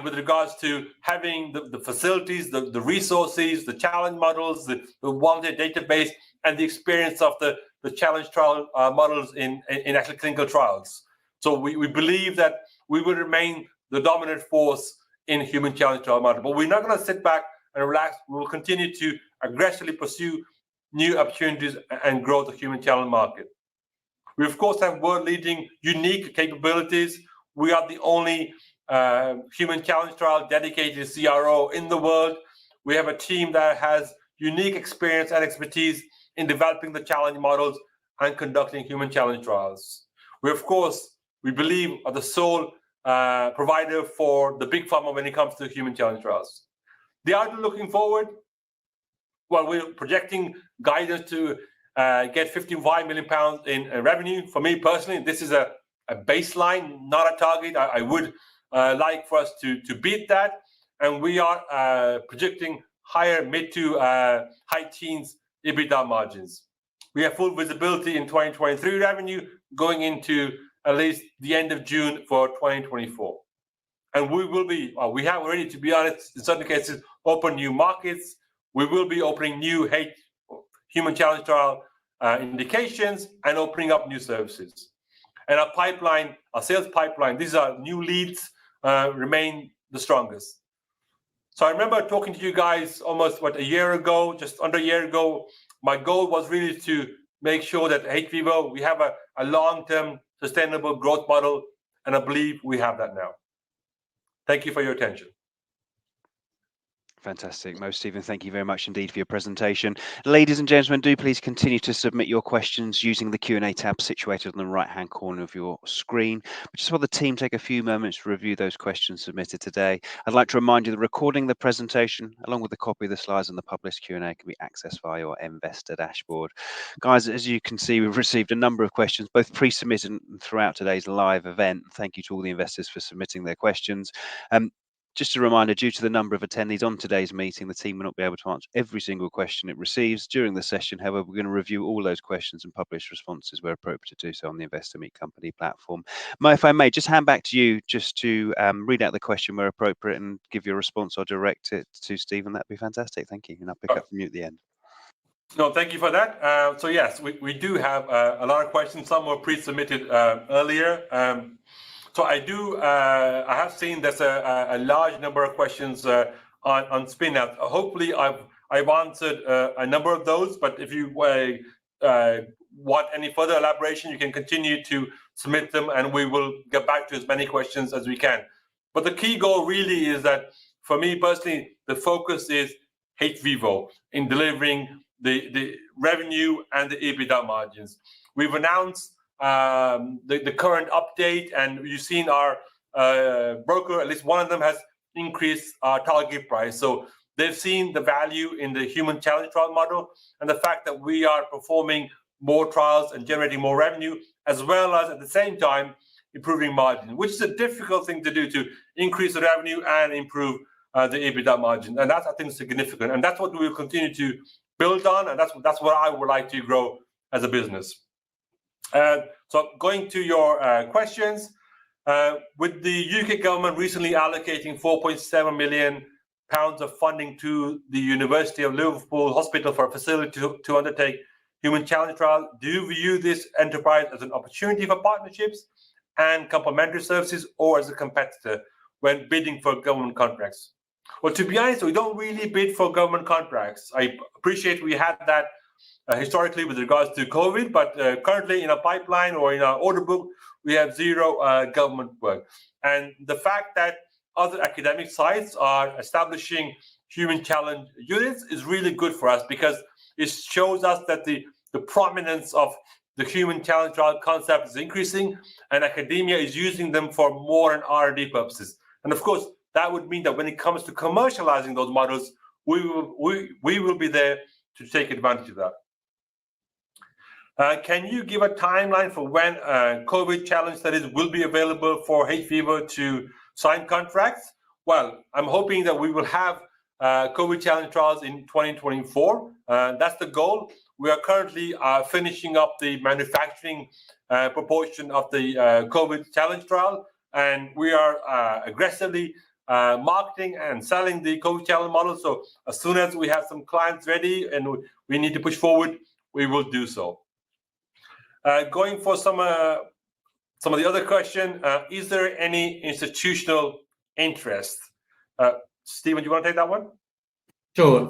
with regards to having the facilities, the resources, the challenge models, the volunteer database, and the experience of the challenge trial models in actual clinical trials. So we believe that we will remain the dominant force in human challenge trial model. But we're not going to sit back and relax. We will continue to aggressively pursue new opportunities and grow the human challenge market. We, of course, have world-leading unique capabilities. We are the only human challenge trial dedicated CRO in the world. We have a team that has unique experience and expertise in developing the challenge models and conducting human challenge trials. We, of course, we believe are the sole provider for the big pharma when it comes to human challenge trials. The outlook looking forward, well, we're projecting guidance to get £55 million in revenue. For me personally, this is a baseline, not a target. I would like for us to beat that. And we are projecting higher mid to high teens EBITDA margins. We have full visibility in 2023 revenue going into at least the end of June for 2024. And we have already, to be honest, in certain cases, opened new markets. We will be opening new human challenge trial indications and opening up new services. And our pipeline, our sales pipeline, these are new leads, remain the strongest. So I remember talking to you guys almost, a year ago, just under a year ago. My goal was really to make sure that at hVIVO, we have a long-term sustainable growth model, and I believe we have that now. Thank you for your attention. Fantastic. Mo, Stephen, thank you very much indeed for your presentation. Ladies and gentlemen, do please continue to submit your questions using the Q&A tab situated on the right-hand corner of your screen. But just while the team take a few moments to review those questions submitted today, I'd like to remind you that recording the presentation, along with a copy of the slides and the published Q&A, can be accessed via your investor dashboard. Guys, as you can see, we've received a number of questions, both pre-submitted and throughout today's live event. Thank you to all the investors for submitting their questions. Just a reminder, due to the number of attendees on today's meeting, the team will not be able to answer every single question it receives during the session. However, we're going to review all those questions and publish responses where appropriate to do so on the Investor Meet Company platform. Mo, if I may, just hand back to you just to read out the question where appropriate and give your response or direct it to Stephen. That'd be fantastic. Thank you. And I'll pick up from you at the end. No, thank you for that. So yes, we do have a lot of questions. Some were pre-submitted earlier. So I have seen there's a large number of questions on spin-out. Hopefully, I've answered a number of those. But if you want any further elaboration, you can continue to submit them, and we will get back to as many questions as we can. But the key goal really is that, for me personally, the focus is hVIVO in delivering the revenue and the EBITDA margins. We've announced the current update, and you've seen our broker, at least one of them has increase our target price. So they've seen the value in the human challenge trial model and the fact that we are performing more trials and generating more revenue, as well as at the same time improving margin, which is a difficult thing to do, to increase the revenue and improve the EBITDA margin. And that's, I think, significant. And that's what we will continue to build on. And that's what I would like to grow as a business. So going to your questions, with the UK government recently allocating £4.7 million of funding to the University of Liverpool Hospital for a facility to undertake human challenge trial, do you view this enterprise as an opportunity for partnerships and complementary services, or as a competitor when bidding for government contracts? Well, to be honest, we don't really bid for government contracts. I appreciate we had that historically with regards to COVID, but currently in a pipeline or in our order book, we have zero government work. And the fact that other academic sites are establishing human challenge units is really good for us, because it shows us that the prominence of the human challenge trial concept is increasing, and academia is using them for more and R&D purposes. And of course, that would mean that when it comes to commercializing those models, we will be there to take advantage of that. Can you give a timeline for when COVID challenge studies will be available for hVIVO to sign contracts? Well, I'm hoping that we will have COVID challenge trials in 2024. That's the goal. We are currently finishing up the manufacturing proportion of the COVID challenge trial, and we are aggressively marketing and selling the COVID challenge model. So as soon as we have some clients ready and we need to push forward, we will do so. Going for some of the other question, is there any institutional interest? Stephen, do you want to take that one? Sure.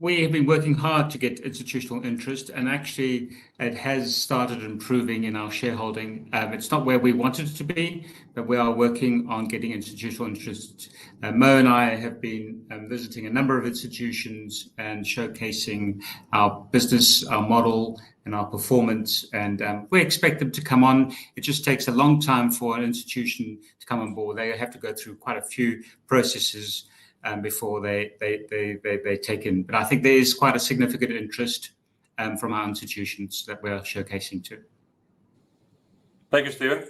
We have been working hard to get institutional interest, and actually it has started improving in our shareholding. It's not where we wanted it to be, but we are working on getting institutional interest. Mo and I have been visiting a number of institutions and showcasing our business, our model, and our performance, and we expect them to come on. It just takes a long time for an institution to come on board. They have to go through quite a few processes before they take in. But I think there is quite a significant interest from our institutions that we are showcasing to. Thank you, Stephen.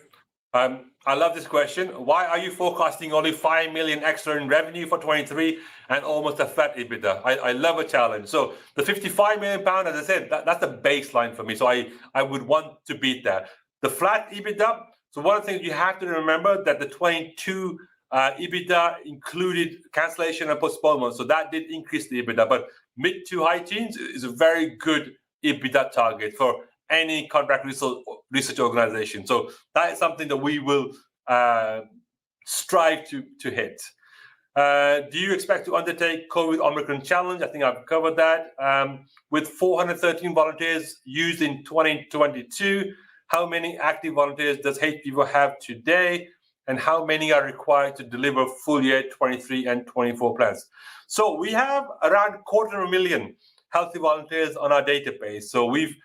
I love this question. Why are you forecasting only 5 million extra in revenue for 23 and almost a flat EBITDA? I love a challenge. So the 55 million pound, as I said, that's the baseline for me. So I would want to beat that. The flat EBITDA. So one of the things you have to remember that the 22 EBITDA included cancellation and postponement, so that did increase the EBITDA. But mid to high teens is a very good EBITDA target for any contract research organization. So that is something that we will strive to hit. Do you expect to undertake COVID Omicron challenge? I think I've covered that. With 413 volunteers used in 2022, how many active volunteers does hVIVO have today? And how many are required to deliver full year 23 and 24 plans? So we have around 250,000 healthy volunteers on our database. So we've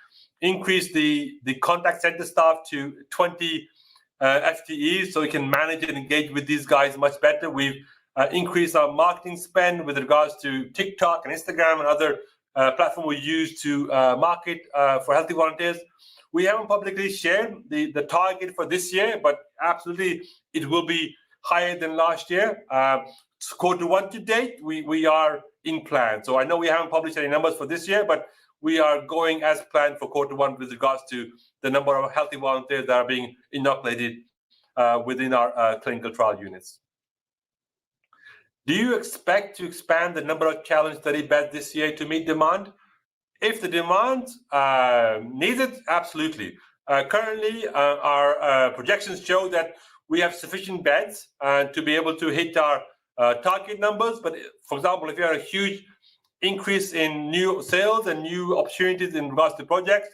increased the contact center staff to 20 FTEs, so we can manage and engage with these guys much better. We've increased our marketing spend with regards to TikTok and Instagram and other platforms we use to market for healthy volunteers. We haven't publicly shared the target for this year, but absolutely it will be higher than last year. Quarter one to date, we are in plan. So I know we haven't published any numbers for this year, but we are going as planned for quarter one with regards to the number of healthy volunteers that are being inoculated within our clinical trial units. Do you expect to expand the number of challenge study beds this year to meet demand? If the demand needs it, absolutely. Currently, our projections show that we have sufficient beds to be able to hit our target numbers. But for example, if you have a huge increase in new sales and new opportunities in regards to projects,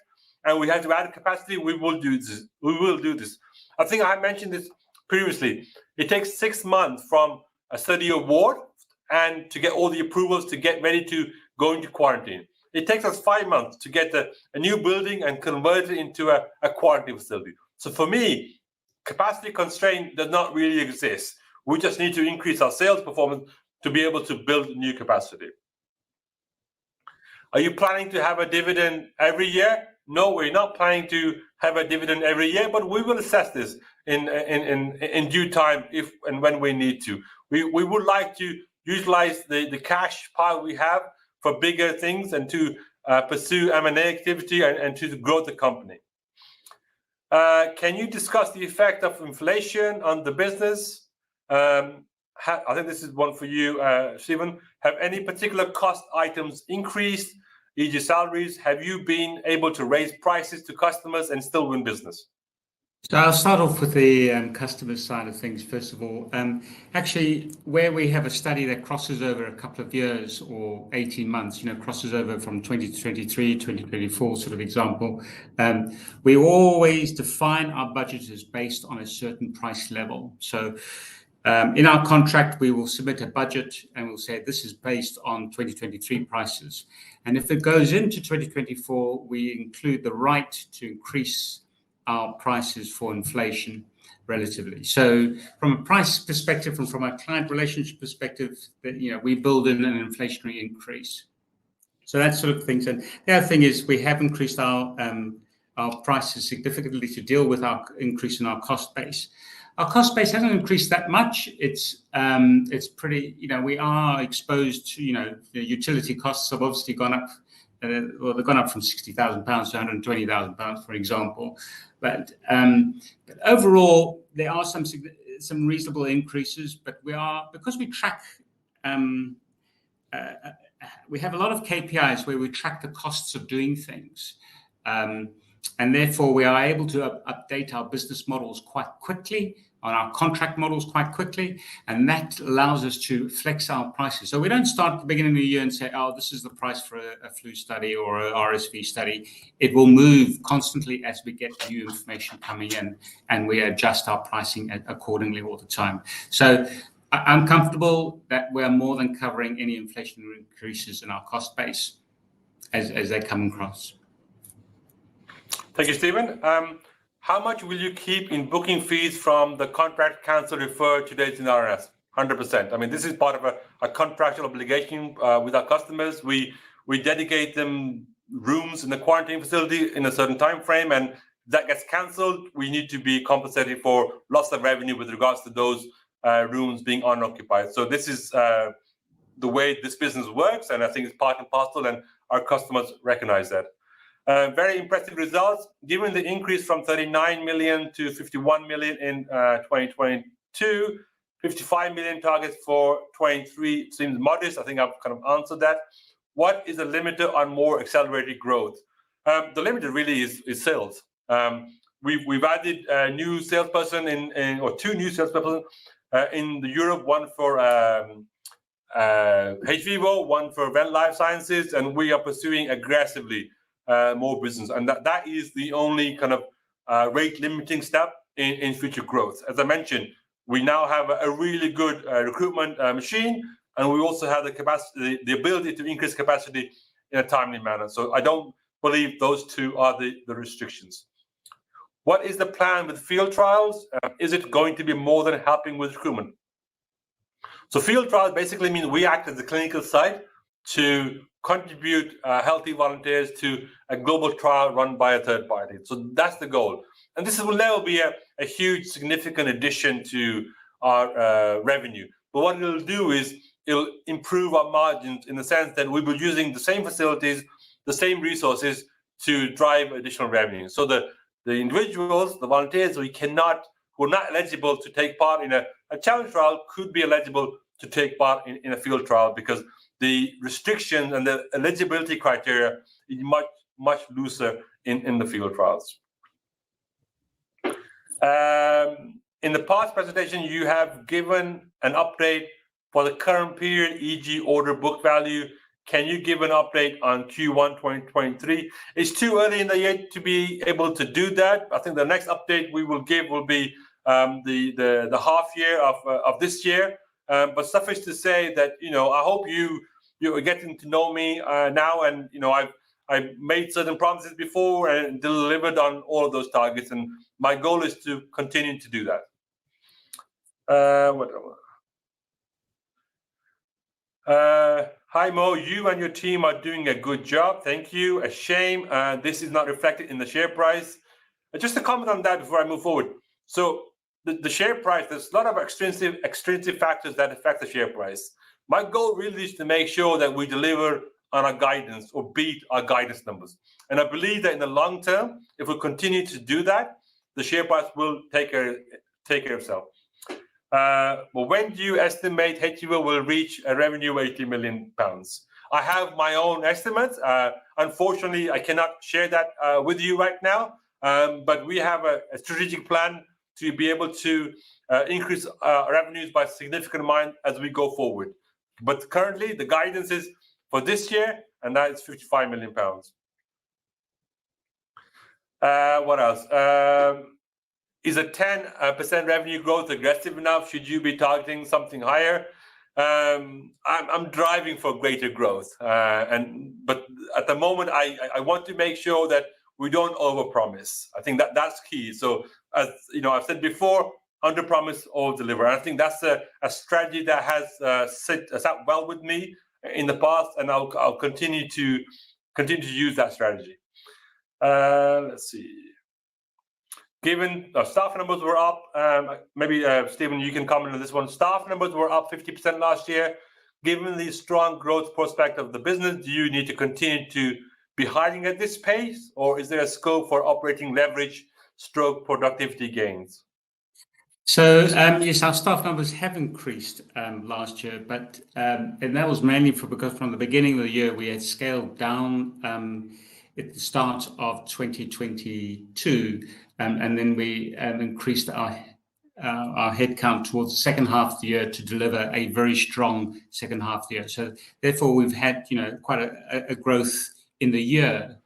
and we have to add capacity, we will do this. We will do this. I think I mentioned this previously. It takes 6 months from a study award and to get all the approvals to get ready to go into quarantine. It takes us 5 months to get a new building and convert it into a quarantine facility. So for me, capacity constraint does not really exist. We just need to increase our sales performance to be able to build new capacity. Are you planning to have a dividend every year? No, we're not planning to have a dividend every year, but we will assess this in due time if and when we need to. We would like to utilize the cash pile we have for bigger things and to pursue M&A activity and to grow the company. Can you discuss the effect of inflation on the business? I think this is one for you, Stephen. Have any particular cost items increased, e.g. salaries? Have you been able to raise prices to customers and still win business? So I'll start off with the customer side of things, first of all. Actually, where we have a study that crosses over a couple of years or 18 months, crosses over from 2023, 2024 sort of example, we always define our budget as based on a certain price level. So in our contract, we will submit a budget and we'll say this is based on 2023 prices. And if it goes into 2024, we include the right to increase our prices for inflation relatively. So from a price perspective and from a client relationship perspective, we build in an inflationary increase. So that sort of things. And the other thing is we have increased our prices significantly to deal with our increase in our cost base. Our cost base hasn't increased that much. It's pretty, we are exposed to, the utility costs have obviously gone up. Well, they've gone up from £60,000 to £120,000, for example. But overall, there are some reasonable increases. But because we track, we have a lot of KPIs where we track the costs of doing things, and therefore we are able to update our business models quite quickly, on our contract models quite quickly, and that allows us to flex our prices. So we don't start at the beginning of the year and say, oh, this is the price for a flu study or a RSV study. It will move constantly as we get new information coming in, and we adjust our pricing accordingly all the time. So I'm comfortable that we're more than covering any inflationary increases in our cost base as they come across. Thank you, Stephen. How much will you keep in booking fees from the contract cancelled referred to dates in RNS? 100%. I mean, this is part of a contractual obligation with our customers. We dedicate them rooms in the quarantine facility in a certain time frame, and that gets cancelled. We need to be compensated for loss of revenue with regards to those rooms being unoccupied. So this is the way this business works, and I think it's part and parcel, and our customers recognize that. Very impressive results. Given the increase from 39 million to 51 million in 2022, 55 million targets for 23 seems modest. I think I've kind of answered that. What is the limiter on more accelerated growth? The limiter really is sales. We've added a new salesperson or two new salespersons in Europe, one for hVIVO, one for Venn Life Sciences, and we are pursuing aggressively more business, and that is the only kind of rate limiting step in future growth. As I mentioned, we now have a really good recruitment machine, and we also have the capacity, the ability to increase capacity in a timely manner. So I don't believe those two are the restrictions. What is the plan with field trials? Is it going to be more than helping with recruitment? So field trials basically mean we act as the clinical site to contribute healthy volunteers to a global trial run by a third party. So that's the goal. And this will never be a huge, significant addition to our revenue. But what it'll do is it'll improve our margins in the sense that we'll be using the same facilities, the same resources to drive additional revenue. So the individuals, the volunteers who are not eligible to take part in a challenge trial could be eligible to take part in a field trial, because the restrictions and the eligibility criteria is much, much looser in the field trials. In the past presentation, you have given an update for the current period, e.g. order book value. Can you give an update on Q1 2023? It's too early in the year to be able to do that. I think the next update we will give will be the half year of this year. But suffice to say that, I hope you're getting to know me now, and I've made certain promises before and delivered on all of those targets, and my goal is to continue to do that. Hi Mo, you and your team are doing a good job. Thank you. A shame this is not reflected in the share price. Just to comment on that before I move forward. So the share price, there's a lot of extrinsic factors that affect the share price. My goal really is to make sure that we deliver on our guidance or beat our guidance numbers. And I believe that in the long term, if we continue to do that, the share price will take care of itself. But when do you estimate hVIVO will reach a revenue of 80 million pounds? I have my own estimates. Unfortunately, I cannot share that with you right now. But we have a strategic plan to be able to increase revenues by a significant amount as we go forward. But currently, the guidance is for this year, and that is 55 million pounds. What else? Is a 10% revenue growth aggressive enough? Should you be targeting something higher? I'm driving for greater growth, but at the moment, I want to make sure that we don't overpromise. I think that's key. So, as you know, I've said before, underpromise, overdeliver. I think that's a strategy that has sat well with me in the past, and I'll continue to use that strategy. Let's see. Given staff numbers were up, maybe Stephen, you can comment on this one. Staff numbers were up 50% last year. Given the strong growth prospect of the business, do you need to continue to be hiring at this pace, or is there a scope for operating leverage / productivity gains? So yes, our staff numbers have increased last year, but and that was mainly because from the beginning of the year we had scaled down at the start of 2022, and then we increased our headcount towards the second half of the year to deliver a very strong second half of the year. So therefore, we've had quite a growth in the year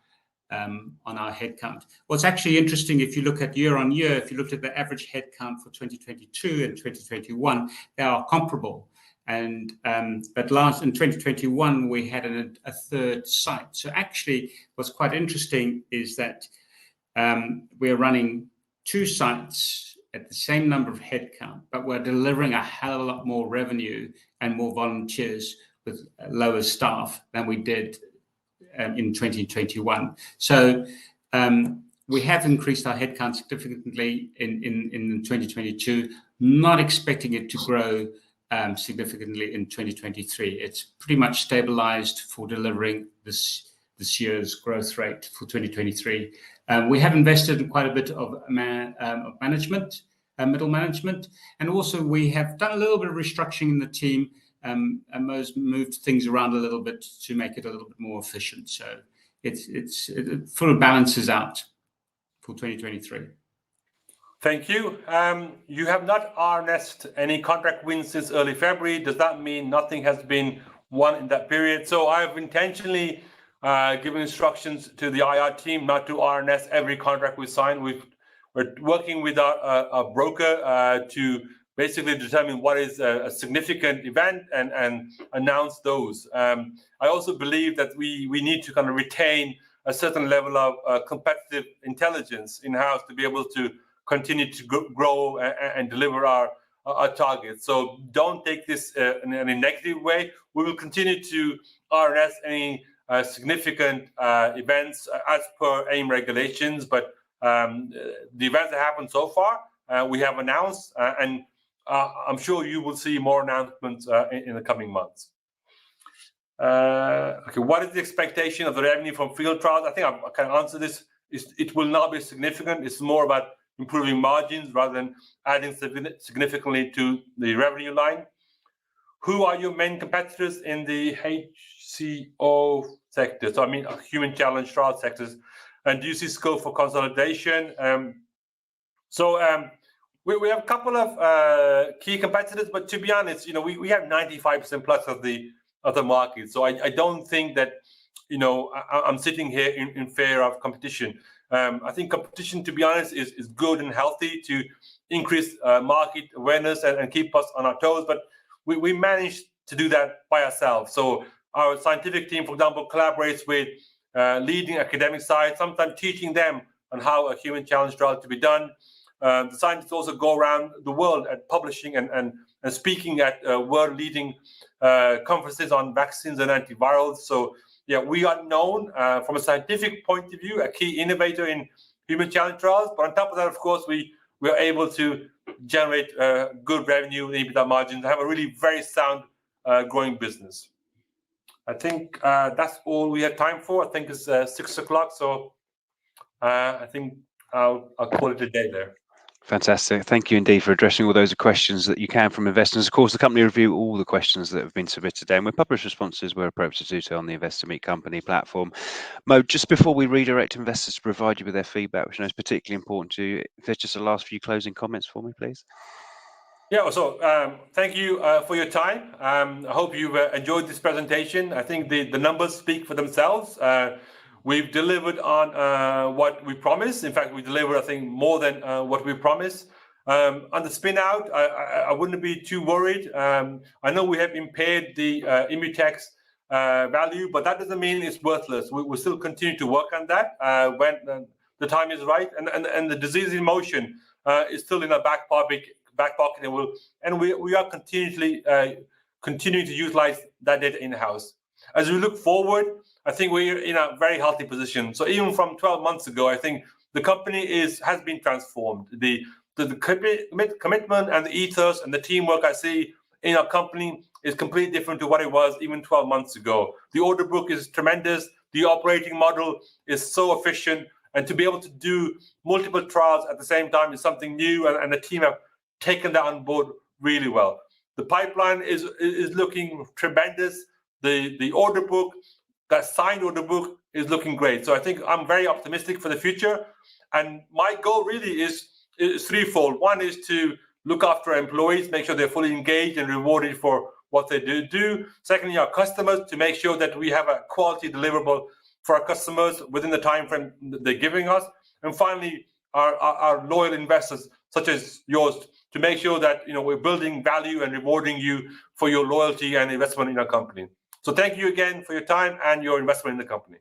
on our headcount. What's actually interesting, if you look at year on year, if you looked at the average headcount for 2022 and 2021, they are comparable. And but in 2021 we had a third site. So actually, what's quite interesting is that we're running two sites at the same number of headcount, but we're delivering a hell of a lot more revenue and more volunteers with lower staff than we did in 2021. So we have increased our headcount significantly in 2022, not expecting it to grow significantly in 2023. It's pretty much stabilized for delivering this year's growth rate for 2023. We have invested in quite a bit of management, middle management, and also we have done a little bit of restructuring in the team and moved things around a little bit to make it a little bit more efficient. So it fully balances out for 2023. Thank you. You have not RNS'd any contract wins since early February. Does that mean nothing has been won in that period? So I've intentionally given instructions to the IR team not to RNS every contract we sign. We're working with our broker to basically determine what is a significant event and announce those. I also believe that we need to kind of retain a certain level of competitive intelligence in-house to be able to continue to grow and deliver our targets. So don't take this in a negative way. We will continue to RNS any significant events as per AIM regulations, but the events that happened so far, we have announced, and I'm sure you will see more announcements in the coming months. Okay, what is the expectation of the revenue from field trials? I think I can answer this. It will not be significant. It's more about improving margins rather than adding significantly to the revenue line. Who are your main competitors in the HCO sector? So I mean, human challenge trial sectors. And do you see scope for consolidation? We have a couple of key competitors, but to be honest, we have 95% plus of the market. So I don't think that I'm sitting here in fear of competition. I think competition, to be honest, is good and healthy to increase market awareness and keep us on our toes. But we managed to do that by ourselves. So our scientific team, for example, collaborates with leading academic sites, sometimes teaching them on how a human challenge trial to be done. the scientists also go around the world at publishing and speaking at world-leading conferences on vaccines and antivirals. So yeah, we are known from a scientific point of view, a key innovator in human challenge trials. But on top of that, of course, we are able to generate good revenue and EBITDA margins, have a really very sound growing business. I think that's all we have time for. I think it's 6 o'clock, so I think I'll call it a day there. Fantastic. Thank you indeed for addressing all those questions that you can from investors. Of course, the company review all the questions that have been submitted today, and we publish responses where appropriate to do so on the Investor Meet Company platform. Mo, just before we redirect investors to provide you with their feedback, which I know is particularly important to you, if there's just a last few closing comments for me, please. Yeah, so thank you for your time. I hope you've enjoyed this presentation. I think the numbers speak for themselves. We've delivered on what we promised. In fact, we delivered, I think, more than what we promised. On the spin out, I wouldn't be too worried. I know we have impaired the Immutex value, but that doesn't mean it's worthless. We'll still continue to work on that when the time is right. And the disease in motion is still in our back pocket, and we are continuing to utilize that data in-house. As we look forward, I think we're in a very healthy position. So even from 12 months ago, I think the company has been transformed. The commitment and the ethos and the teamwork I see in our company is completely different to what it was even 12 months ago. The order book is tremendous. The operating model is so efficient, and to be able to do multiple trials at the same time is something new, and the team have taken that on board really well. The pipeline is looking tremendous. The order book, that signed order book, is looking great. So I think I'm very optimistic for the future. And my goal really is threefold. One is to look after our employees, make sure they're fully engaged and rewarded for what they do. Secondly, our customers, to make sure that we have a quality deliverable for our customers within the time frame they're giving us. And finally, our loyal investors, such as yours, to make sure that we're building value and rewarding you for your loyalty and investment in our company. So thank you again for your time and your investment in the company.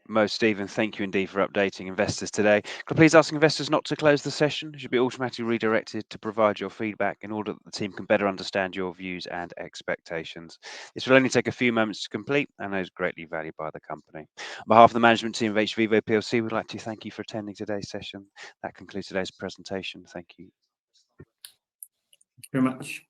Mo, Stephen, thank you indeed for updating investors today. Could I please ask investors not to close the session? You should be automatically redirected to provide your feedback in order that the team can better understand your views and expectations. This will only take a few moments to complete and is greatly valued by the company. On behalf of the management team of hVIVO PLC, we'd like to thank you for attending today's session. That concludes today's presentation. Thank you. Thank you very much.